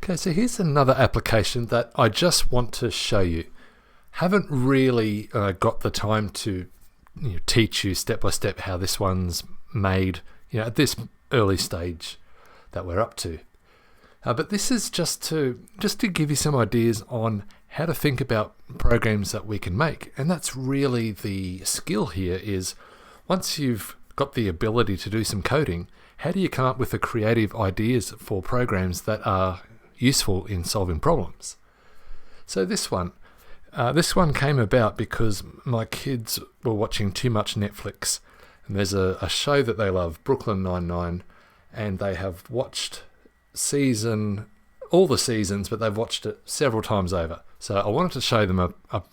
Okay, so here's another application that I just want to show you. Haven't really got the time to teach you step by step how this one's made at this early stage that we're up to. But this is just to give you some ideas on how to think about programs that we can make. And that's really the skill here, is once you've got the ability to do some coding, how do you come up with the creative ideas for programs that are useful in solving problems? So this one came about because my kids were watching too much Netflix, and there's a show that they love, Brooklyn Nine-Nine, and they have watched all the seasons, but they've watched it several times over. So I wanted to show them a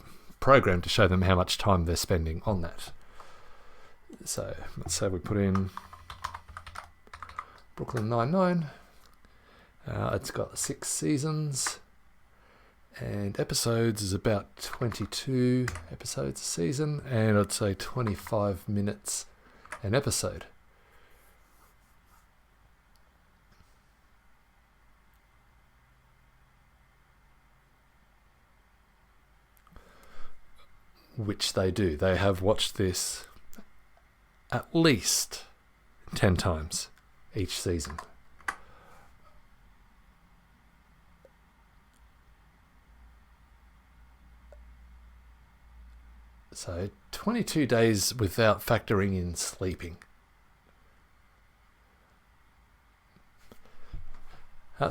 program to show them how much time they're spending on that. So let's say we put in Brooklyn Nine-Nine. It's got 6 seasons, and episodes is about 22 episodes a season, and I'd say 25 minutes an episode. Which they do. They have watched this at least 10 times each season. So 22 days without factoring in sleeping.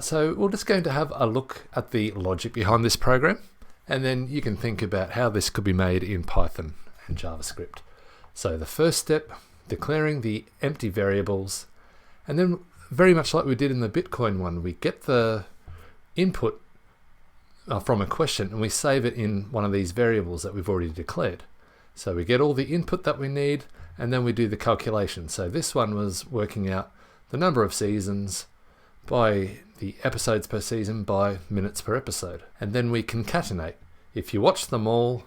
So we're just going to have a look at the logic behind this program, and then you can think about how this could be made in Python and JavaScript. So the first step, declaring the empty variables, and then very much like we did in the Bitcoin one, we get the input from a question and we save it in one of these variables that we've already declared. So we get all the input that we need, and then we do the calculation. So this one was working out the number of seasons by the episodes per season by minutes per episode. And then we concatenate. If you watch them all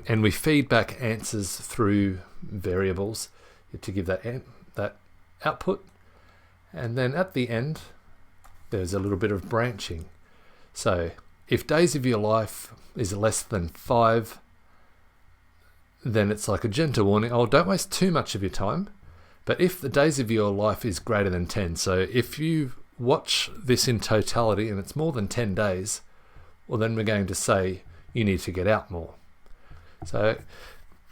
and we feed back answers through variables to give that output. And then at the end, there's a little bit of branching. So if days of your life is less than 5, then it's like a gentle warning, don't waste too much of your time. But if the days of your life is greater than 10, so if you watch this in totality and it's more than 10 days, well, then we're going to say you need to get out more. So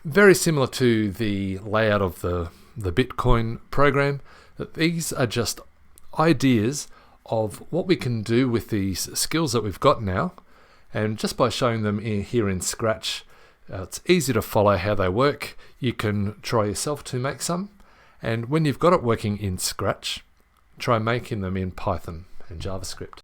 very similar to the layout of the Bitcoin program, that these are just ideas of what we can do with these skills that we've got now. And just by showing them here in Scratch, it's easy to follow how they work. You can try yourself to make some. And when you've got it working in Scratch, try making them in Python and JavaScript.